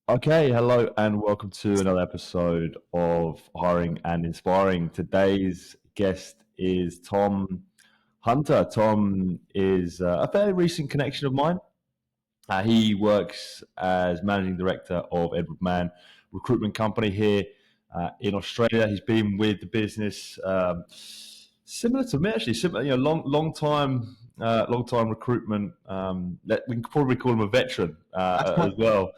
Okay, hello and welcome to another episode of Hiring and Inspiring. Today's guest is Tom Hunter. Tom is a fairly recent connection of mine. He works as managing director of Edward Mann recruitment company here in Australia. He's been with the business similar to me, actually. Similar, long time recruitment. We can probably call him a veteran as well.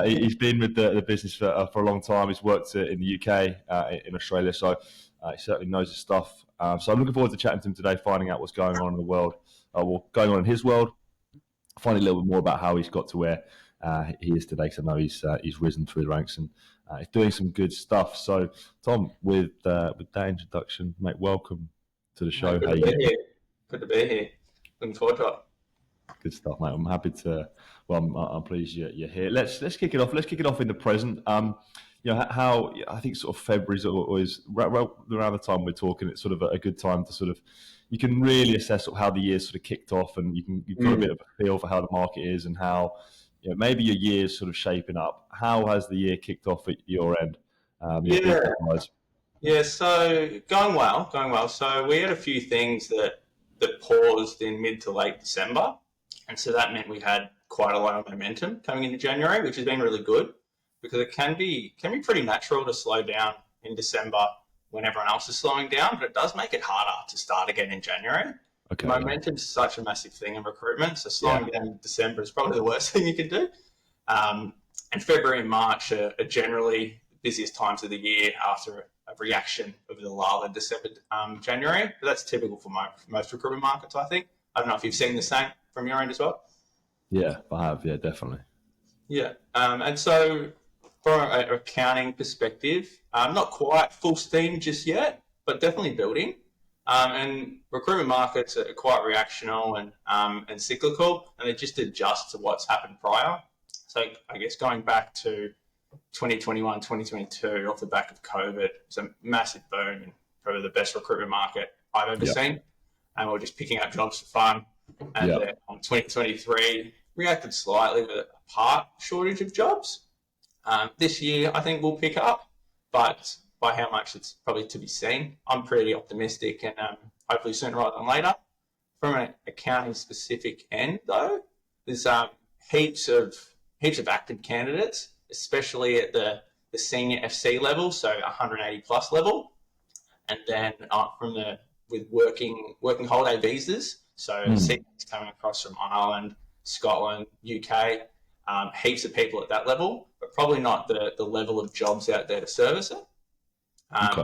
He's been with the business for a long time. He's worked in the UK, in Australia, so he certainly knows his stuff. So I'm looking forward to chatting to him today, finding out what's going on in the world, going on in his world, finding a little bit more about how he's got to where he is today. Because I know he's risen through the ranks and he's doing some good stuff. So, Tom, with that introduction, mate, welcome to the show. Good to be here. Good to be here. Looking forward to it. Good stuff, mate. I'm happy to. Well, I'm pleased you're here. Let's kick it off. Let's kick it off in the present. How I think sort of February is always around the time we're talking. It's sort of a good time to sort of you can really assess how the year's sort of kicked off, and you've got a bit of a feel for how the market is and how maybe your year's sort of shaping up. How has the year kicked off at your end? Yeah. So going well. So we had a few things that paused in mid to late December, and so that meant we had quite a lot of momentum coming into January, which has been really good because it can be pretty natural to slow down in December when everyone else is slowing down, but it does make it harder to start again in January. Okay. Momentum is such a massive thing in recruitment, so slowing down in December is probably the worst thing you can do. And February and March are generally the busiest times of the year after a reaction of the lull in December, January. But that's typical for most recruitment markets, I think. I don't know if you've seen the same from your end as well. Yeah, I have. Yeah, definitely. Yeah. And so from an accounting perspective, not quite full steam just yet, but definitely building. And recruitment markets are quite reactional and cyclical, and they just adjust to what's happened prior. So I guess going back to 2021, 2022, off the back of COVID, it's a massive boom and probably the best recruitment market I've ever seen. And we're just picking up jobs for fun. And then on 2023, reacted slightly with a part shortage of jobs. This year, I think we'll pick up, but by how much it's probably to be seen. I'm pretty optimistic and hopefully sooner rather than later. From an accounting specific end though, there's heaps of active candidates, especially at the senior FC level, so 180 plus level, and then with working holiday visas, so seniors coming across from Ireland, Scotland, UK, heaps of people at that level, but probably not the level of jobs out there to service it.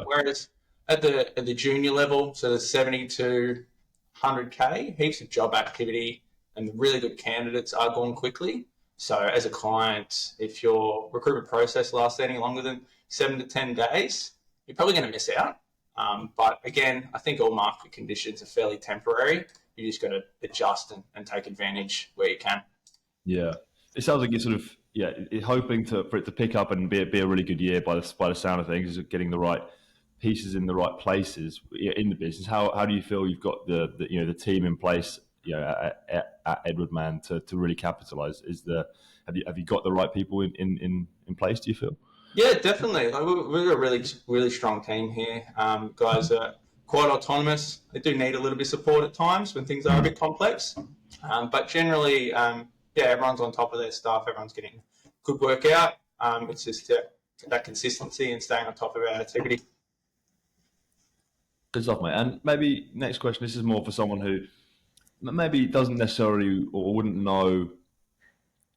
Whereas at the junior level, so the 70 to 100k, heaps of job activity, and the really good candidates are going quickly. So as a client, if your recruitment process lasts any longer than 7 to 10 days, you're probably going to miss out. But again, I think all market conditions are fairly temporary. You just got to adjust and take advantage where you can. Yeah, it sounds like you're sort of hoping for it to pick up and be a really good year by the sound of things, is getting the right pieces in the right places in the business. How do you feel you've got the team in place at Edward Mann to really capitalize? Have you got the right people in place, do you feel? Yeah, definitely. We've got a really, really strong team here. Guys are quite autonomous. They do need a little bit of support at times when things are a bit complex. But generally, everyone's on top of their stuff. Everyone's getting good work out. It's just that consistency and staying on top of our activity. Good stuff, mate. And maybe next question, this is more for someone who maybe doesn't necessarily or wouldn't know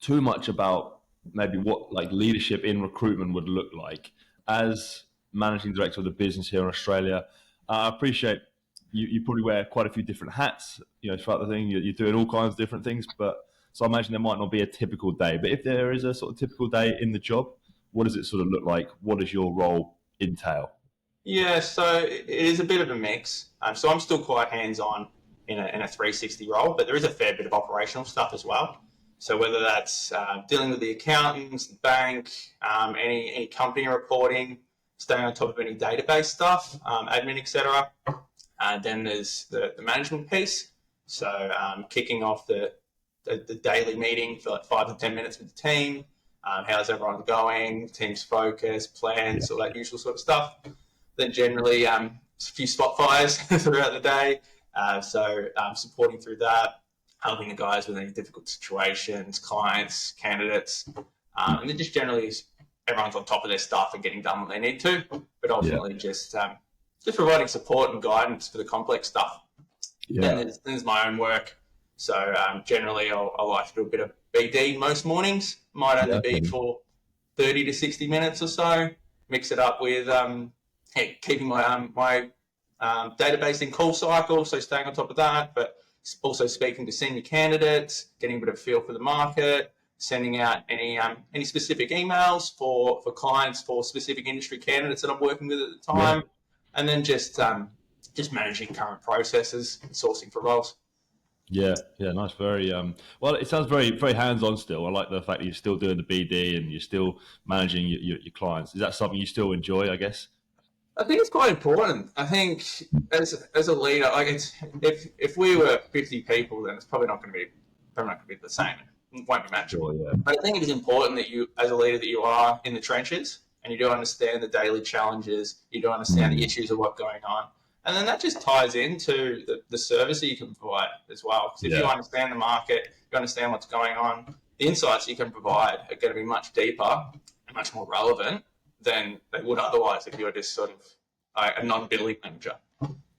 too much about maybe what like leadership in recruitment would look like. As managing director of the business here in Australia, I appreciate you probably wear quite a few different hats, throughout the thing. You're doing all kinds of different things, so I imagine there might not be a typical day. But if there is a sort of typical day in the job, what does it sort of look like? What does your role entail? Yeah, so it is a bit of a mix. So I'm still quite hands-on in a 360 role, but there is a fair bit of operational stuff as well. So whether that's dealing with the accountants, the bank, any company reporting, staying on top of any database stuff, admin, etc. Then there's the management piece. So kicking off the daily meeting for like 5 to 10 minutes with the team, how's everyone going, team's focus, plans, all that usual sort of stuff. Then generally a few spot fires throughout the day. So supporting through that, helping the guys with any difficult situations, clients, candidates, and then just generally everyone's on top of their stuff and getting done what they need to, but ultimately just providing support and guidance for the complex stuff. Then there's my own work. So generally I like to do a bit of BD most mornings, might only be for 30 to 60 minutes or so, mix it up with keeping my database in call cycle, so staying on top of that, but also speaking to senior candidates, getting a bit of a feel for the market, sending out any specific emails for clients, for specific industry candidates that I'm working with at the time, and then just managing current processes and sourcing for roles. Yeah, nice. Very well. It sounds very, very hands-on still. I like the fact that you're still doing the BD and you're still managing your clients. Is that something you still enjoy, I guess? I think it's quite important. I think as a leader, like if we were 50 people, then it's probably not going to be the same. It won't be manageable. Sure, But I think it is important that you, as a leader, that you are in the trenches and you do understand the daily challenges. You do understand the issues of what's going on. And then that just ties into the service that you can provide as well. Because if you understand the market, you understand what's going on, the insights you can provide are going to be much deeper and much more relevant than they would otherwise if you're just sort of a non-billing manager.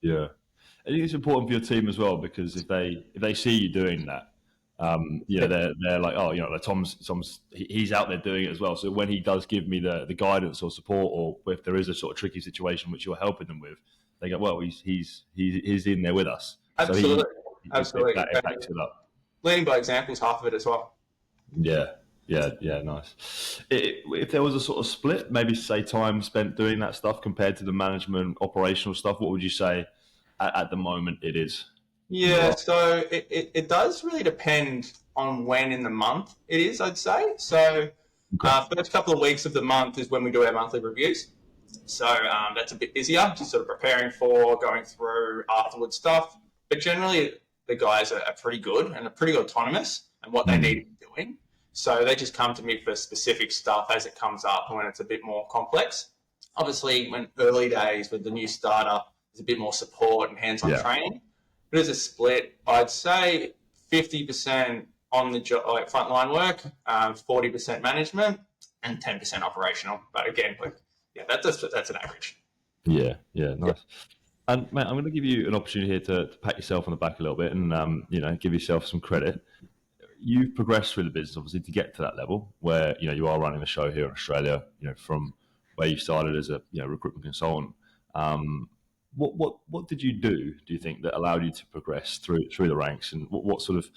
Yeah. I think it's important for your team as well, because if they see you doing that, they're like, oh, like Tom's he's out there doing it as well. So when he does give me the guidance or support, or if there is a sort of tricky situation which you're helping them with, they go, well, he's in there with us. Absolutely. So Absolutely. It backs it up. Leading by example is half of it as well. Yeah, nice. If there was a sort of split, maybe say time spent doing that stuff compared to the management operational stuff, what would you say at the moment it is? Yeah, so it does really depend on when in the month it is, I'd say. So first couple of weeks of the month is when we do our monthly reviews. So that's a bit busier, just sort of preparing for, going through afterward stuff. But generally, the guys are pretty good and are pretty autonomous in what they need to be doing. So they just come to me for specific stuff as it comes up when it's a bit more complex. Obviously, when early days with the new starter, there's a bit more support and hands-on training. But as a split, I'd say 50% on the job, like frontline work, 40% management, and 10% operational. But again, that's an average. Yeah, nice. And mate, I'm going to give you an opportunity here to pat yourself on the back a little bit and give yourself some credit. You've progressed through the business, obviously, to get to that level where you are running a show here in Australia. From where you started as a recruitment consultant. What did you do? Do you think that allowed you to progress through the ranks, and what sort of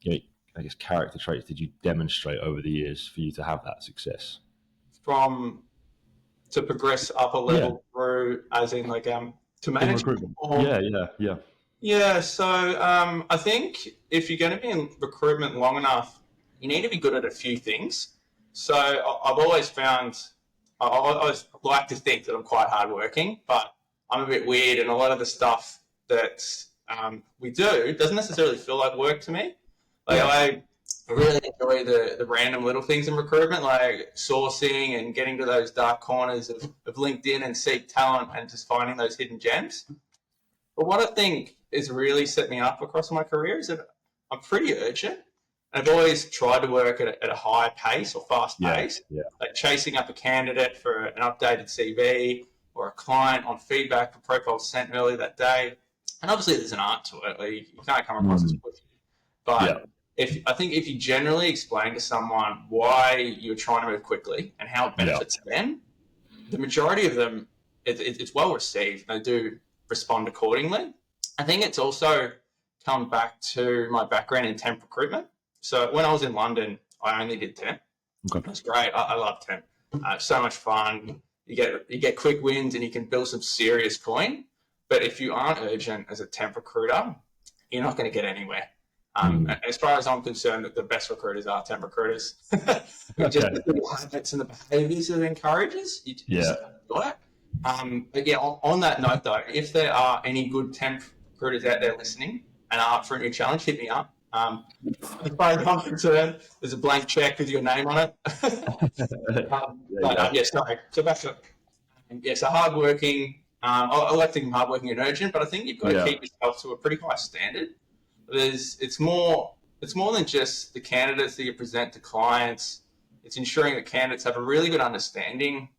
I guess character traits did you demonstrate over the years for you to have that success? To progress up a level through, as in to manage recruitment. Yeah. So I think if you're going to be in recruitment long enough, you need to be good at a few things. So I've always found, I always like to think that I'm quite hardworking, but I'm a bit weird, and a lot of the stuff that we do doesn't necessarily feel like work to me. I really enjoy the random little things in recruitment, like sourcing and getting to those dark corners of LinkedIn and seek talent and just finding those hidden gems. But what I think has really set me up across my career is that I'm pretty urgent. I've always tried to work at a high pace or fast pace, like chasing up a candidate for an updated CV or a client on feedback for profiles sent early that day. And obviously there's an art to it. Like you can't come across as pushy. But if you generally explain to someone why you're trying to move quickly and how it benefits them, the majority of them, it's well received. They do respond accordingly. I think it's also come back to my background in temp recruitment. So when I was in London, I only did temp. Okay. It was great. I love temp. So much fun. You get quick wins and you can build some serious coin. But if you aren't urgent as a temp recruiter, you're not going to get anywhere. As far as I'm concerned, the best recruiters are temp recruiters. Just the habits and the behaviours that it encourages. You just do it. But on that note though, if there are any good temp recruiters out there listening and are up for a new challenge, hit me up. As far as I'm concerned, there's a blank check with your name on it. Sorry. So back to so hardworking. I like thinking hardworking and urgent, but I think you've got to keep yourself to a pretty high standard. It's more than just the candidates that you present to clients. It's ensuring that candidates have a really good understanding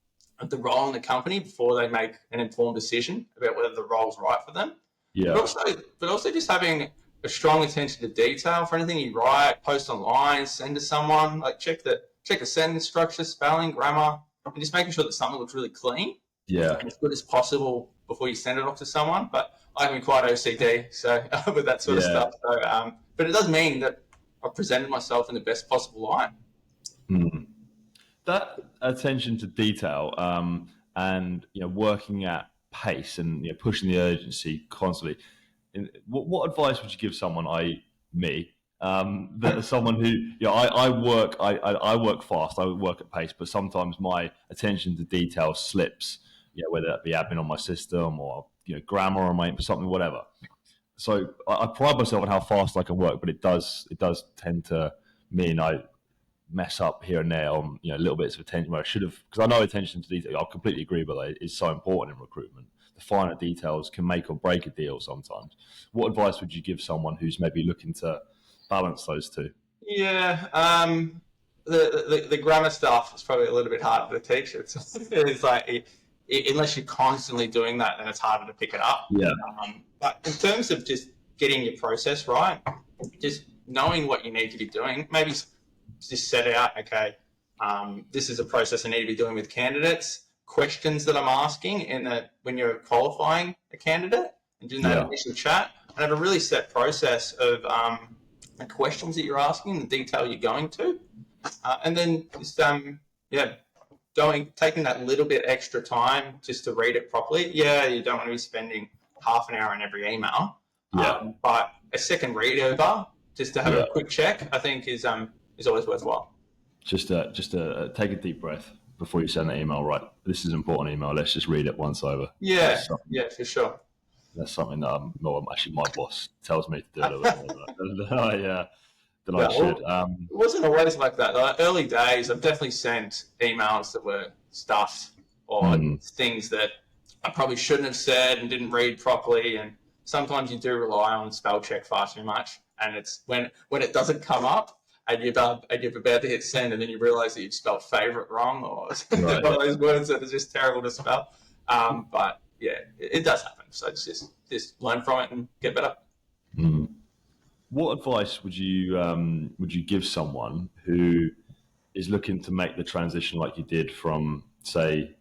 of the role in the company before they make an informed decision about whether the role's right for them. Yeah. But also just having a strong attention to detail for anything you write, post online, send to someone. Like check the sentence structure, spelling, grammar, and just making sure that something looks really clean. Yeah. And as good as possible before you send it off to someone. But I can be quite OCD, so with that sort of stuff. So, but it does mean that I've presented myself in the best possible light. Mm. That attention to detail and working at pace and pushing the urgency constantly. What advice would you give someone, me, that someone who I work fast, I work at pace, but sometimes my attention to detail slips. Whether that be admin on my system or grammar on something, whatever. So I pride myself on how fast I can work, but it does tend to mean I mess up here and there on little bits of attention where I should have, because I know attention to detail. I completely agree, but it is so important in recruitment. The finer details can make or break a deal sometimes. What advice would you give someone who's maybe looking to balance those two? Yeah, the grammar stuff is probably a little bit harder to teach. It's like unless you're constantly doing that, then it's harder to pick it up. Yeah. But in terms of just getting your process right, just knowing what you need to be doing, maybe just set out, okay, this is a process I need to be doing with candidates, questions that I'm asking when you're qualifying a candidate and doing that initial chat, and have a really set process of the questions that you're asking, the detail you're going to, and then just taking that little bit extra time just to read it properly. Yeah, you don't want to be spending half an hour on every email. But a second read over just to have a quick check, I think is always worthwhile. Just take a deep breath before you send the email. Right, this is an important email. Let's just read it once over. Yeah, for sure. That's something that actually my boss tells me to do a little bit more. I should. It wasn't always like that. Like early days, I've definitely sent emails that were stuffed or things that I probably shouldn't have said and didn't read properly. And sometimes you do rely on spell check far too much. And it's when it doesn't come up and you're about to hit send, and then you realise that you've spelled favourite wrong or one of those words that are just terrible to spell. But yeah, it does happen. So just learn from it and get better. Mm. What advice would you give someone who is looking to make the transition like you did from, say,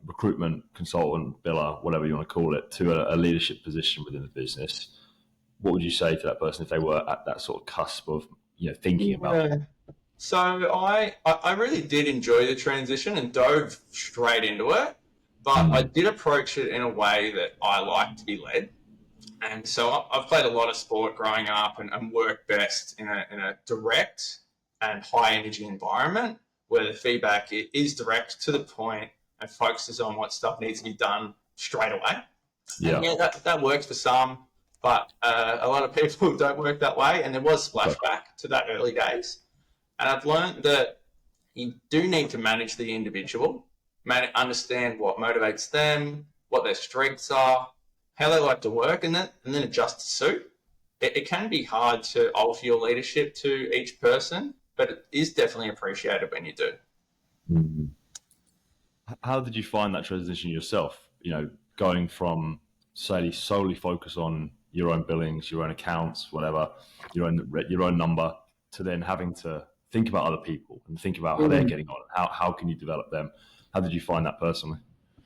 recruitment consultant, biller, whatever you want to call it, to a leadership position within the business? What would you say to that person if they were at that sort of cusp of thinking about it? So I really did enjoy the transition and dove straight into it, but I did approach it in a way that I like to be led. And so I've played a lot of sport growing up and worked best in a direct and high energy environment where the feedback is direct to the point and focuses on what stuff needs to be done straight away. Yeah, and that works for some, but a lot of people don't work that way. And there was splashback to that early days. And I've learned that you do need to manage the individual, understand what motivates them, what their strengths are, how they like to work, and then adjust to suit. It can be hard to alter your leadership to each person, but it is definitely appreciated when you do. Mm-hmm. How did you find that transition yourself? Going from, say, solely focus on your own billings, your own accounts, whatever, your own number, to then having to think about other people and think about how they're getting on. How can you develop them? How did you find that personally?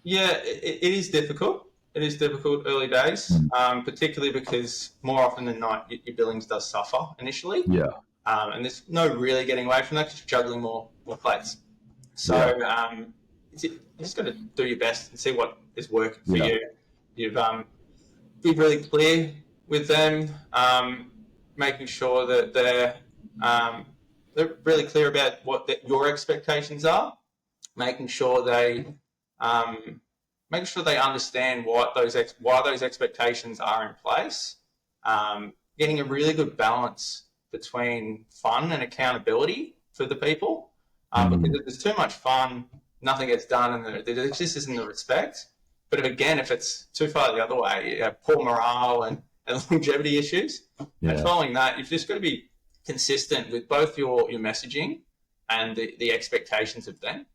Yeah, it is difficult. It is difficult early days, particularly because more often than not, your billings does suffer initially. Yeah. And there's no really getting away from that because you're juggling more plates. So you just got to do your best and see what is working for you. You've be really clear with them, making sure that they're really clear about what your expectations are, making sure they understand why those expectations are in place, getting a really good balance between fun and accountability for the people. Because if there's too much fun, nothing gets done, and there just isn't the respect. But if it's too far the other way, you have poor morale and longevity issues. Yeah. And following that, you've just got to be consistent with both your messaging and the expectations of them.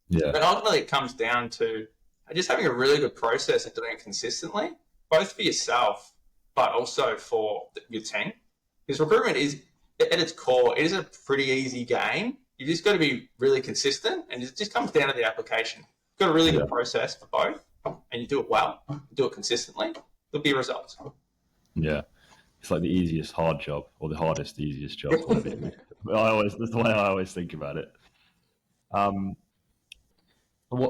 Yeah. But ultimately, it comes down to just having a really good process and doing it consistently, both for yourself, but also for your team. Because recruitment is, at its core, it is a pretty easy game. You've just got to be really consistent, and it just comes down to the application. You've got a really good process for both, and you do it well, you do it consistently, there'll be results. Yeah. It's like the easiest hard job, or the hardest easiest job. That's the way I always think about it.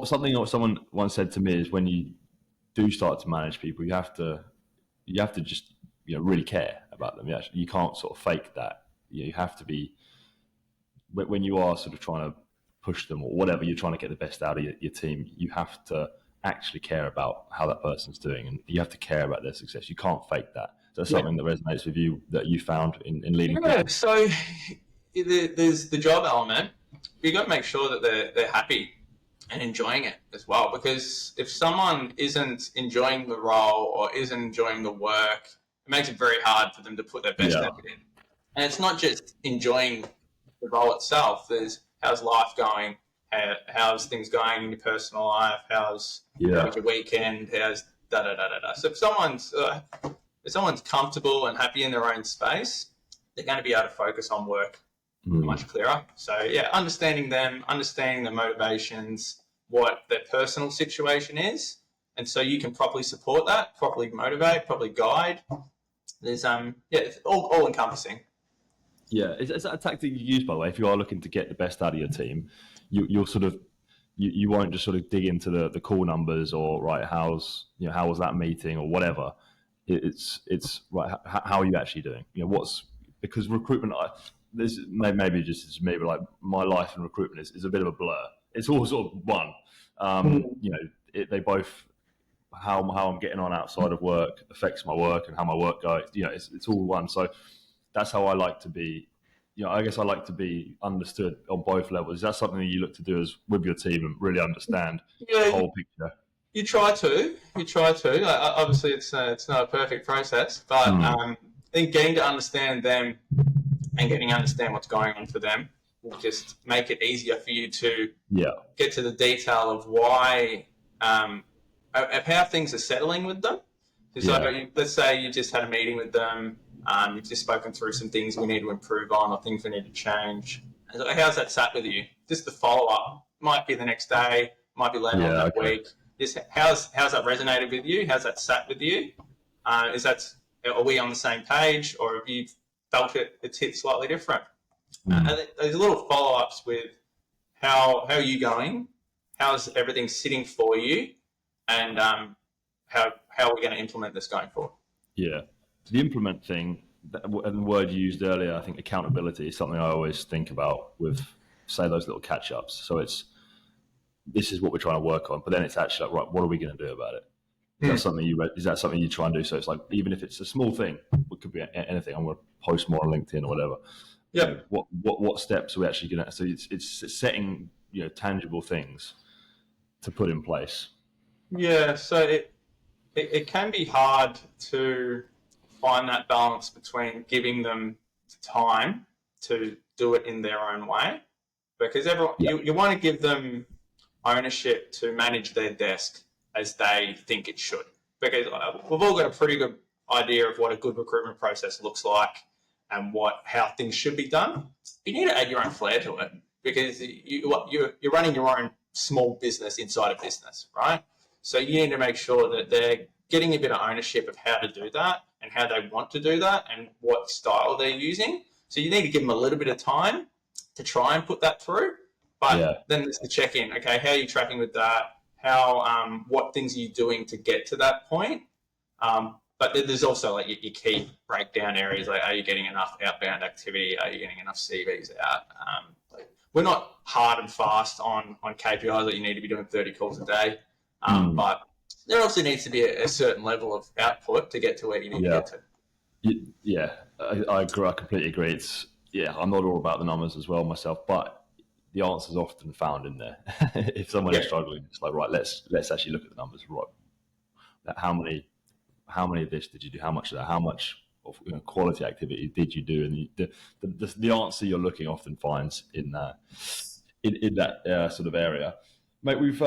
Something someone once said to me is, when you do start to manage people, you have to just really care about them. You can't sort of fake that. You have to be, when you are sort of trying to push them or whatever, you're trying to get the best out of your team. You have to actually care about how that person's doing, and you have to care about their success. You can't fake that. So that's something that resonates with you, that you found in leading people. So there's the job element. You got to make sure that they're happy and enjoying it as well, because if someone isn't enjoying the role or isn't enjoying the work, it makes it very hard for them to put their best effort in. And it's not just enjoying the role itself. There's how's life going, how's things going in your personal life, how's your weekend, how's da da da da da. So if someone's comfortable and happy in their own space, they're going to be able to focus on work much clearer. So yeah, understanding them, understanding their motivations, what their personal situation is, and so you can properly support that, properly motivate, properly guide. There's it's all encompassing. Yeah, is that a tactic you use, by the way? If you are looking to get the best out of your team, you'll sort of you won't just sort of dig into the call numbers, or how was that meeting or whatever. It's right. How are you actually doing? Because recruitment. This maybe just as maybe like my life in recruitment is a bit of a blur. It's all sort of one. They both, how I'm getting on outside of work affects my work, and how my work goes. It's all one. So that's how I like to be. I guess I like to be understood on both levels. Is that something that you look to do as with your team, and really understand the whole picture? You try to. Obviously, it's not a perfect process, but I think getting to understand them and getting to understand what's going on for them will just make it easier for you to get to the detail of why, of how things are settling with them. So let's say you just had a meeting with them, you've just spoken through some things we need to improve on, or things we need to change. So how's that sat with you? Just the follow-up. Might be the next day, might be later on that week. Just how's that resonated with you? How's that sat with you? Are we on the same page, or have you felt it's hit slightly different? And there's little follow-ups with how are you going? How's everything sitting for you? And how are we going to implement this going forward? Yeah. The implement thing, and the word you used earlier, I think accountability is something I always think about with, say, those little catch-ups. So this is what we're trying to work on, but then it's actually like, right, what are we going to do about it? Is that something you try and do? So it's like, even if it's a small thing, it could be anything. I'm going to post more on LinkedIn or whatever. Yeah. What steps are we actually going to? So it's setting tangible things to put in place. Yeah. So it can be hard to find that balance between giving them time to do it in their own way, because you want to give them ownership to manage their desk as they think it should, because we've all got a pretty good idea of what a good recruitment process looks like and how things should be done. You need to add your own flair to it, because you're running your own small business inside a business, right? So you need to make sure that they're getting a bit of ownership of how to do that and how they want to do that and what style they're using. So you need to give them a little bit of time to try and put that through. But then there's the check-in. Okay, how are you tracking with that? What things are you doing to get to that point? But there's also like your key breakdown areas, like, are you getting enough outbound activity? Are you getting enough CVs out? We're not hard and fast on KPIs that you need to be doing 30 calls a day, but there also needs to be a certain level of output to get to where you need to get to. Yeah, I agree. I completely agree. I'm not all about the numbers as well myself, but the answer is often found in there. If someone Yeah, is struggling, it's like, right, let's actually look at the numbers. Right, how many of this did you do? How much of that? How much of quality activity did you do? And the answer you're looking often finds in that sort of area. Mate, we've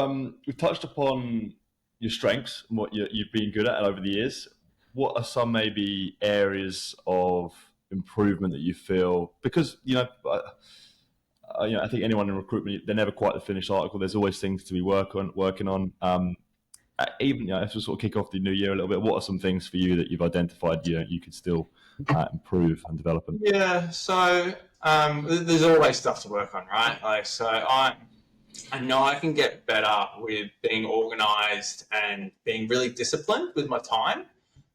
touched upon your strengths and what you've been good at over the years. What are some maybe areas of improvement that you feel? Because I think anyone in recruitment, they're never quite the finished article. There's always things to be working on. Even as we sort of kick off the new year a little bit, what are some things for you that you've identified you could still improve and develop? yeah. So there's always stuff to work on, right? Like, so I know I can get better with being organised and being really disciplined with my time.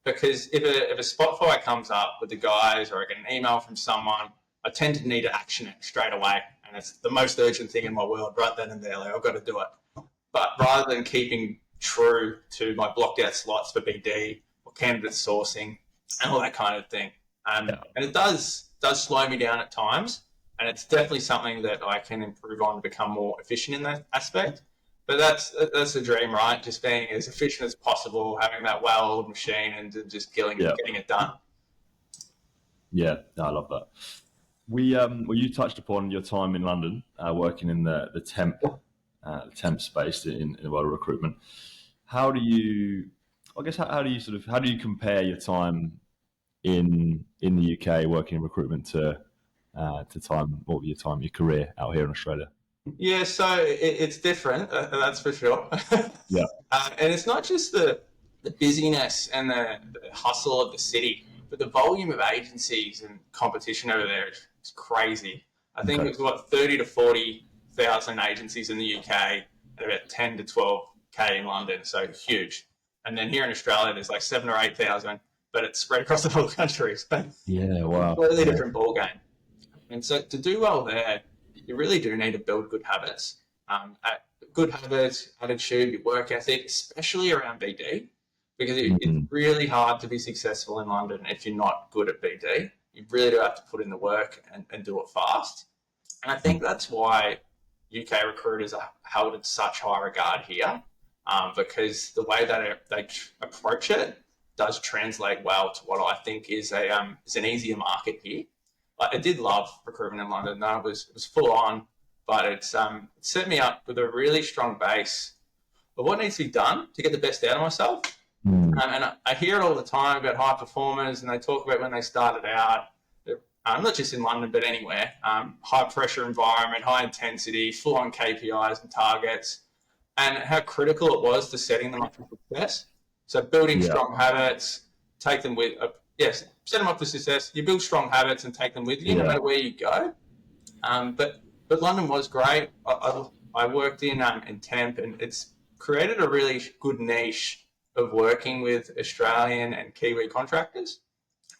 Because if a spot fire comes up with the guys, or I get an email from someone, I tend to need to action it straight away, and it's the most urgent thing in my world right then and there. Like, I've got to do it. But rather than keeping true to my blocked out slots for BD or candidate sourcing and all that kind of thing, and it does slow me down at times, and it's definitely something that I can improve on to become more efficient in that aspect. But that's the dream, right? Just being as efficient as possible, having that well-oiled machine, and just Yeah, getting it done. yeah, no, I love that. Well, you touched upon your time in London, working in the temp space in the world of recruitment. How do you, I guess, how do you compare your time in the UK working in recruitment to your career out here in Australia? Yeah, so it's different, that's for sure. Yeah. And it's not just the busyness and the hustle of the city, but the volume of agencies and competition over there is crazy. I think Okay. it was what 30 to 40,000 agencies in the UK and about 10 to 12K in London, so huge. And then here in Australia, there's like 7 or 8,000, but it's spread across the whole country. So Yeah. Wow. completely Yeah. different ball game. And so to do well there, you really do need to build good habits. Good habits, attitude, your work ethic, especially around BD, because it's Mm. really hard to be successful in London if you're not good at BD. You really do have to put in the work and do it fast. And I think that's why UK recruiters are held in such high regard here, because the way that they approach it does translate well to what I think is an easier market here. I did love recruitment in London. No, it was full on, but it's set me up with a really strong base of what needs to be done to get the best out of myself. Mm. And I hear it all the time about high performers, and they talk about when they started out, not just in London, but anywhere. High pressure environment, high intensity, full on KPIs and targets, and how critical it was to setting them up for success. So building Yeah. strong habits, take them with, yes, set them up for success. You build strong habits and take them with you no Yeah. matter where you go. But London was great. I worked in temp, and it's created a really good niche of working with Australian and Kiwi contractors.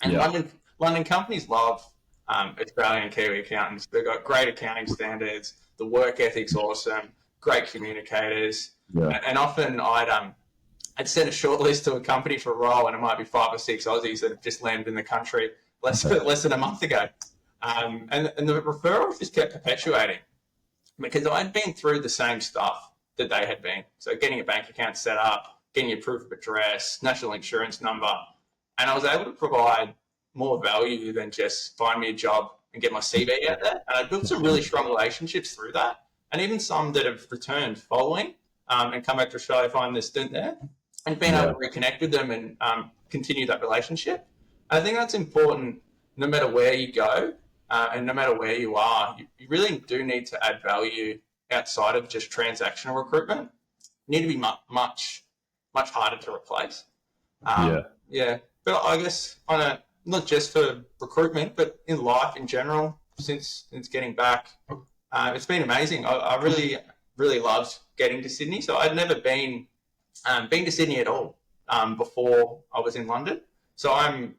And Yeah. London companies love Australian and Kiwi accountants. They've got great accounting standards. The work ethic's awesome. Great communicators. Yeah. And often I'd send a short list to a company for a role, and it might be 5 or 6 Aussies that have just landed in the country Okay. less than a month ago. And the referrals just kept perpetuating, because I'd been through the same stuff that they had been. So getting a bank account set up, getting your proof of address, national insurance number, and I was able to provide more value than just find me a job and get my CV out there. And I built some really strong relationships through that, and even some that have returned following and come back to Australia, find their stint there, and being able Yeah. to reconnect with them and continue that relationship. I think that's important no matter where you go and no matter where you are. You really do need to add value outside of just transactional recruitment. You need to be much harder to replace. Yeah. Yeah, but I guess not just for recruitment, but in life in general. Since getting back, it's been amazing. I really loved getting to Sydney. So I'd never been to Sydney at all before I was in London. So I'm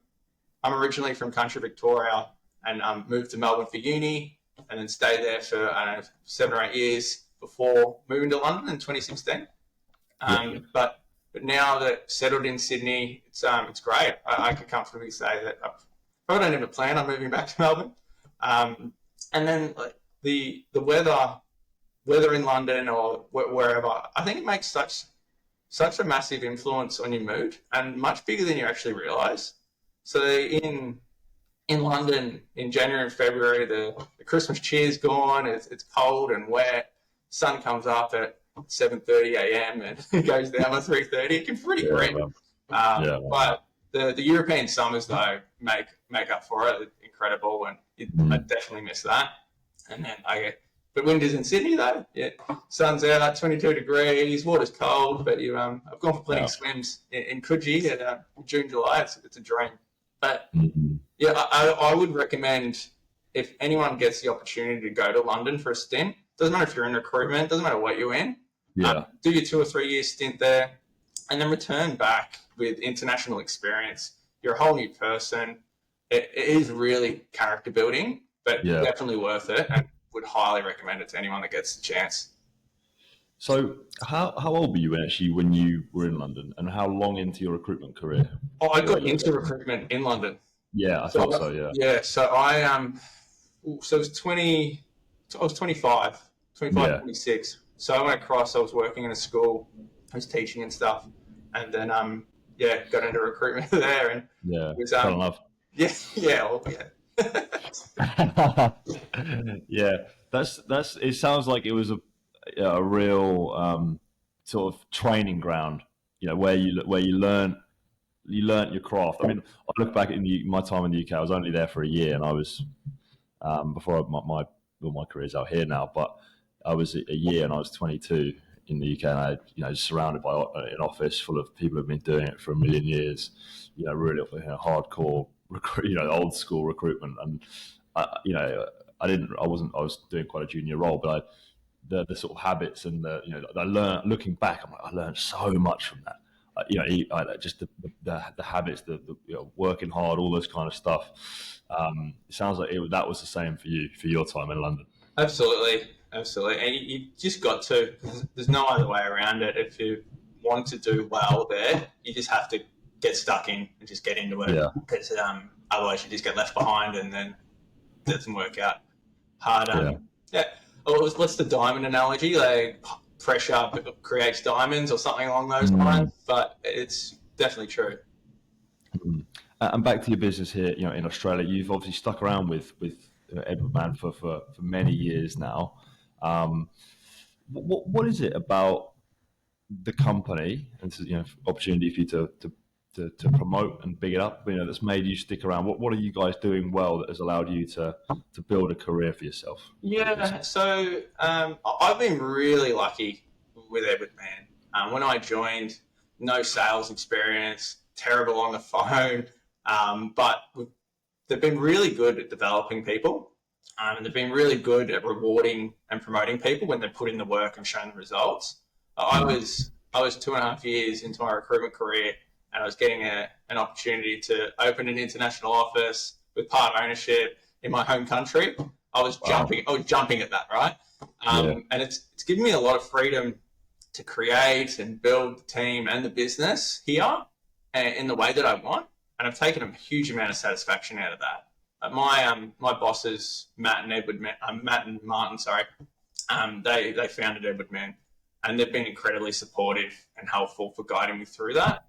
originally from country Victoria, and moved to Melbourne for uni, and then stayed there for 7 or 8 years before moving to London in 2016. Yeah. But now that settled in Sydney, it's great. I can comfortably say that probably don't have a plan on moving back to Melbourne. And then like the weather in London or wherever, I think it makes such a massive influence on your mood, and much bigger than you actually realise. So in London in January and February, the Christmas cheer's gone. It's cold and wet. Sun comes up at 7:30 a.m. and it goes down by 3:30. It can be pretty grim. But the European summers though make up for it. It's incredible, and I definitely miss that. And then but winters in Sydney though, yeah, sun's out, 22 degrees, water's cold, but I've gone for plenty of swims in Coogee at June, July. It's a dream. But yeah, I would recommend, if anyone gets the opportunity to go to London for a stint, doesn't matter if you're in recruitment, doesn't matter what you're in, do your 2 or 3 year stint there, and then return back with international experience. You're a whole new person. It is really character building, but definitely worth it, and would highly recommend it to anyone that gets the chance. So how old were you when you were in London, and how long into your recruitment career? Oh, I got into recruitment in London. Yeah, I thought so. Yeah. Yeah. So so it was 20. I was 25, 26. So I went across. I was working in a school. I was teaching and stuff, and then got into recruitment there, and fell in love. Yeah. Yeah, that's. It sounds like it was a real sort of training ground. Where you learn your craft. I mean, I look back at my time in the UK. I was only there for a year, and I was before my career's out here now. But I was a year, and I was 22 in the UK, and I surrounded by an office full of people who've been doing it for a million years. Really hardcore old school recruitment, and I was doing quite a junior role, but the sort of habits and I learned, looking back, I learned so much from that. Just the habits, the working hard, all this kind of stuff. It sounds like that was the same for you for your time in London. Absolutely, and you just got to. There's no other way around it. If you want to do well there, you just have to get stuck in and just get into it. Because otherwise you just get left behind, and then it doesn't work out. Hard. What's the diamond analogy? Like pressure creates diamonds or something along those lines, but it's definitely true. And back to your business here, in Australia, you've obviously stuck around with Edward Mann for many years now. What is it about the company, and this is opportunity for you to promote and big it up, that's made you stick around? What are you guys doing well that has allowed you to build a career for yourself? Yeah, so I've been really lucky with Edward Mann. When I joined, no sales experience, terrible on the phone, but they've been really good at developing people, and they've been really good at rewarding and promoting people when they put in the work and shown the results. I was 2.5 years into my recruitment career, and I was getting an opportunity to open an international office with part ownership in my home country. I was jumping at that, right? And it's given me a lot of freedom to create and build the team and the business here in the way that I want. And I've taken a huge amount of satisfaction out of that. My bosses, Matt and Martin, they founded Edward Mann, and they've been incredibly supportive and helpful for guiding me through that.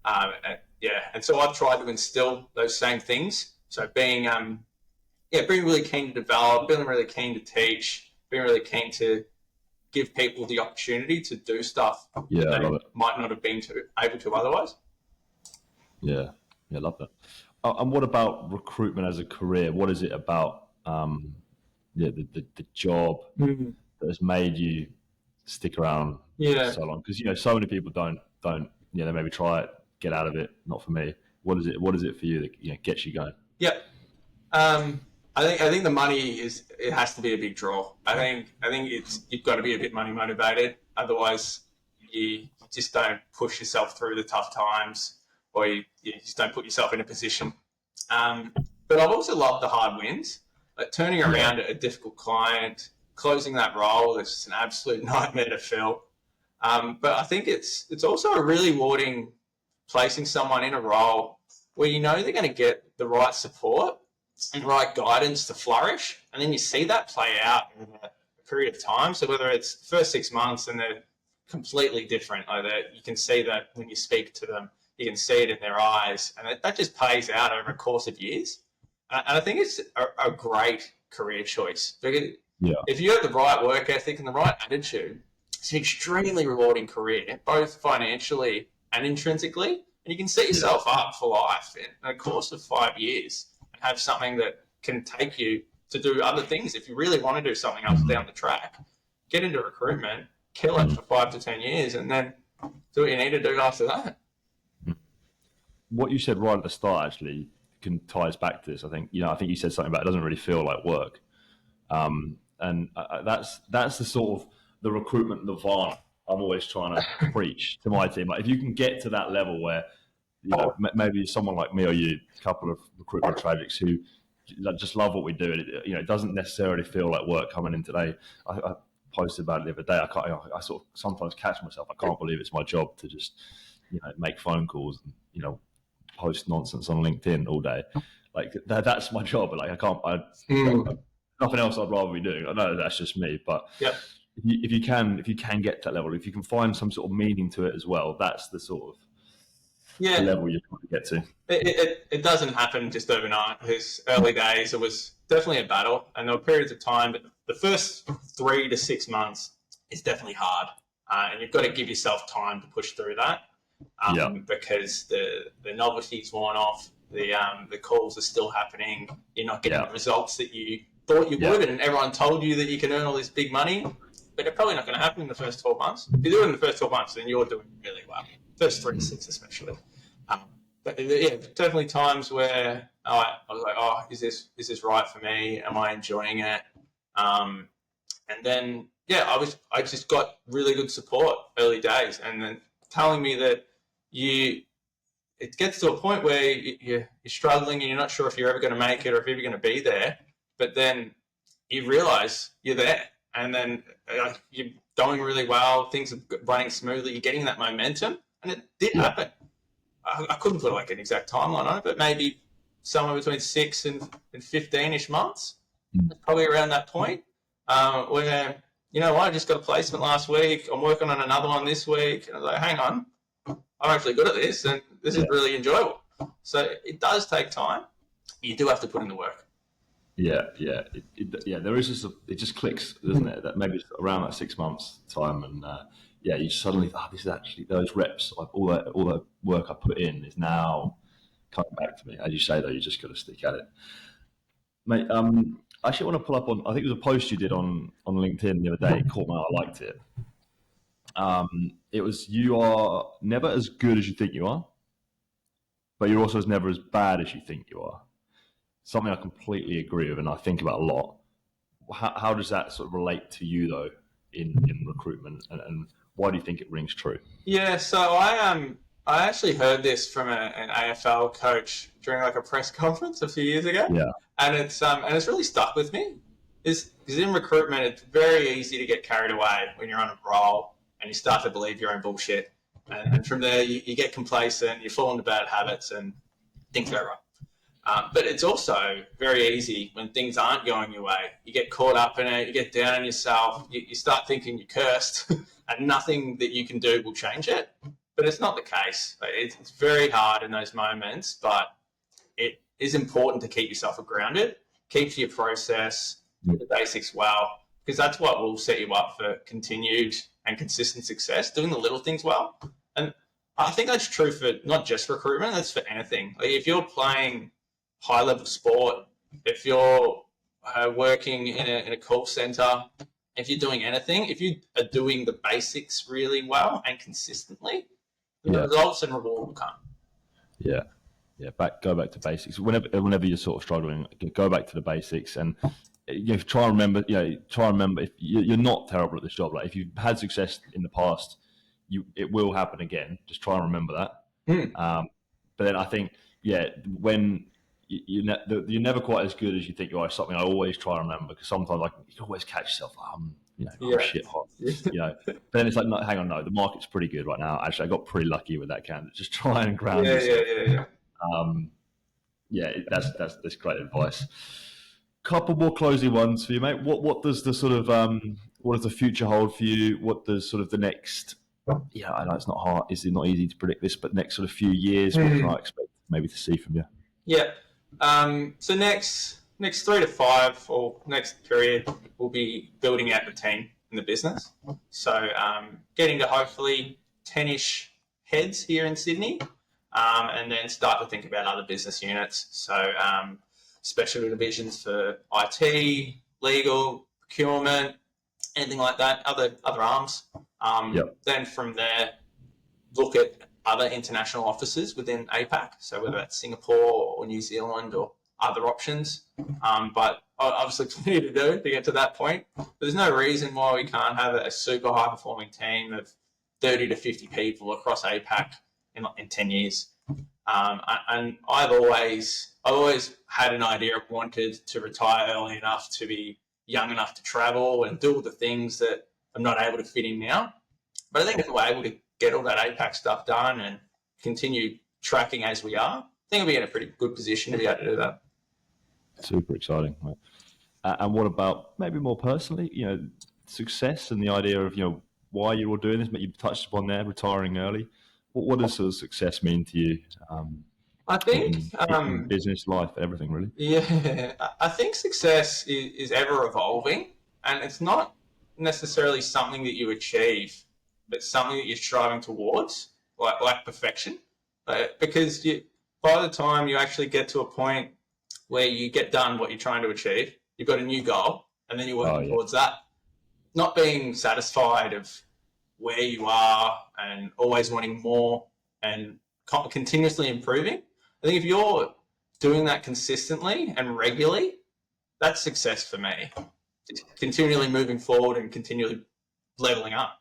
And so I've tried to instill those same things. So being really keen to develop, being really keen to teach, being really keen to give people the opportunity to do stuff that they might not have been able to otherwise. Yeah, I love that. And what about recruitment as a career? What is it about the job that has made you stick around so long? Because so many people don't they maybe try it, get out of it. Not for me. What is it for you that gets you going? Yeah, I think the money it has to be a big draw. I think you've got to be a bit money motivated. Otherwise, you just don't push yourself through the tough times, or you just don't put yourself in a position. But I've also loved the hard wins, like turning around a difficult client, closing that role. It's just an absolute nightmare to fill. But I think it's also a really rewarding placing someone in a role where you know they're going to get the right support and right guidance to flourish, and then you see that play out in a period of time. So whether it's the first 6 months and they're completely different, like that, you can see that when you speak to them, you can see it in their eyes, and that just plays out over a course of years. And I think it's a great career choice. Because if you have the right work ethic and the right attitude, it's an extremely rewarding career, both financially and intrinsically. And you can set yourself up for life in a course of 5 years and have something that can take you to do other things. If you really want to do something else down the track, get into recruitment, kill it for 5 to 10 years, and then do what you need to do after that. What you said right at the start actually ties back to this. I think you said something about it doesn't really feel like work. And that's the sort of the recruitment nirvana I'm always trying to preach to my team. Like, if you can get to that level where, maybe someone like me or you, a couple of recruitment tragics who just love what we do, it doesn't necessarily feel like work coming in today. I posted about it the other day. I sort of sometimes catch myself. I can't believe it's my job to just, make phone calls and, post nonsense on LinkedIn all day. Like that's my job. But like nothing else I'd rather be doing. I know that's just me, but if you can get to that level, if you can find some sort of meaning to it as well, that's the sort of the level you're trying to get to. It doesn't happen just overnight. Because early days, it was definitely a battle, and there were periods of time. But the first 3 to 6 months is definitely hard, and you've got to give yourself time to push through that. Because the novelty's worn off, the calls are still happening. You're not getting the results that you thought you would, and everyone told you that you can earn all this big money, but they're probably not going to happen in the first 12 months. If you do it in the first 12 months, then you're doing really well. First 3 to 6 especially. But definitely times where I was like, is this right for me? Am I enjoying it? And then I just got really good support early days, and then telling me that it gets to a point where you're struggling and you're not sure if you're ever going to make it or if you're ever going to be there, but then you realize you're there, and then you're going really well, things are running smoothly, you're getting that momentum, and it did happen. I couldn't put like an exact timeline on it, but maybe somewhere between 6 and 15-ish months, probably around that point, where, I just got a placement last week, I'm working on another one this week, and I was like, hang on, I'm actually good at this, and this is really enjoyable. So it does take time. You do have to put in the work. There is it just clicks, doesn't it? That maybe it's around that 6 months time, and you suddenly this is actually those reps, all that work I put in is now coming back to me. As you say, though, you just got to stick at it, mate. I actually want to pull up on. I think it was a post you did on LinkedIn the other day. It caught my eye. I liked it. It was, you are never as good as you think you are, but you're also never as bad as you think you are. Something I completely agree with and I think about a lot. How does that sort of relate to you, though, in recruitment, and why do you think it rings true? Yeah, so I actually heard this from an AFL coach during like a press conference a few years ago. Yeah. And it's really stuck with me. Because in recruitment, it's very easy to get carried away when you're on a roll and you start to believe your own bullshit. And from there, you get complacent, you fall into bad habits, and things go wrong. But it's also very easy when things aren't going your way. You get caught up in it, you get down on yourself, you start thinking you're cursed, and nothing that you can do will change it. But it's not the case. It's very hard in those moments, but it is important to keep yourself grounded, keep to your process, do the basics well, because that's what will set you up for continued and consistent success, doing the little things well. And I think that's true for not just recruitment, that's for anything. Like if you're playing high-level sport, if you're working in a call center, if you're doing anything, if you are doing the basics really well and consistently, the results and reward will come. Go back to basics. Whenever you're sort of struggling, go back to the basics, and try and remember. If you're not terrible at this job. Like if you've had success in the past, it will happen again. Just try and remember that. But then I think, when you're never quite as good as you think you are. Something I always try and remember, because sometimes you can always catch yourself. I'm shit hot. But then it's like, hang on, no, the market's pretty good right now. Actually, I got pretty lucky with that candidate. Just try and ground yourself. Yeah, that's great advice. Couple more closing ones for you, mate. What does the sort of what does the future hold for you? What does sort of the next? Yeah, I know it's not hard. It's not easy to predict this, but next sort of few years, what can I expect maybe to see from you? Yeah. So next 3 to 5 or next period, we'll be building out the team in the business. So getting to hopefully 10-ish heads here in Sydney, and then start to think about other business units. So special divisions for IT, legal, procurement, anything like that, other arms. Then from there, look at other international offices within APAC, so whether that's Singapore or New Zealand or other options. But obviously plenty to do to get to that point. But there's no reason why we can't have a super high performing team of 30 to 50 people across APAC in 10 years. And I've always had an idea of wanted to retire early enough to be young enough to travel and do all the things that I'm not able to fit in now. But I think if we're able to get all that APAC stuff done and continue tracking as we are, I think we'll be in a pretty good position to be able to do that. Super exciting. Right? And what about maybe more personally, success and the idea of, why you're all doing this? But you touched upon there, retiring early. What does sort of success mean to you? I think in business life, everything really. Yeah, I think success is ever evolving, and it's not necessarily something that you achieve, but something that you're striving towards, like perfection. Because by the time you actually get to a point where you get done what you're trying to achieve, you've got a new goal, and then you're working towards that. Not being satisfied of where you are and always wanting more and continuously improving. I think if you're doing that consistently and regularly, that's success for me. It's continually moving forward and continually leveling up.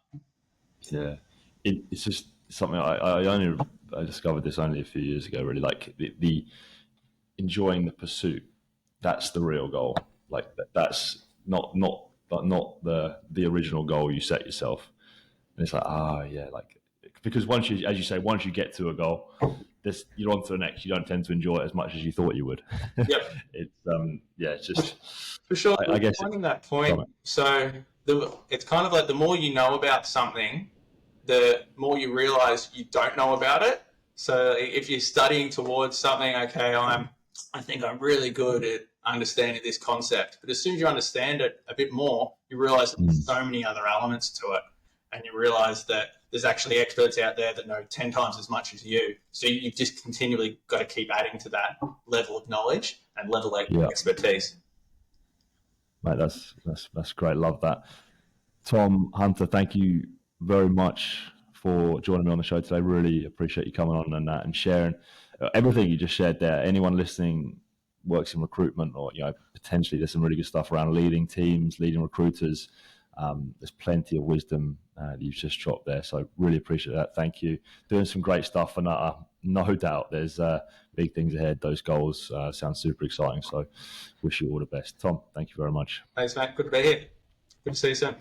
Yeah, it's just something I discovered this only a few years ago. Really, like the enjoying the pursuit. That's the real goal. Like that's not the original goal you set yourself. And it's like because once you get to a goal, you're on to the next. You don't tend to enjoy it as much as you thought you would. Yep. It's just for sure. I guess finding that point. So it's kind of like the more you know about something, the more you realize you don't know about it. So if you're studying towards something, okay, I think I'm really good at understanding this concept. But as soon as you understand it a bit more, you realize that there's so many other elements to it. And you realize that there's actually experts out there that know 10 times as much as you. So you've just continually got to keep adding to that level of knowledge and level of expertise. Mate, that's great. Love that. Tom Hunter, thank you very much for joining me on the show today. Really appreciate you coming on and sharing everything you just shared there. Anyone listening works in recruitment or potentially there's some really good stuff around leading teams, leading recruiters. There's plenty of wisdom that you've just dropped there. So really appreciate that. Thank you. Doing some great stuff, and no doubt there's big things ahead. Those goals sound super exciting. So wish you all the best. Tom, thank you very much. Thanks, Matt. Good to be here. Good to see you soon.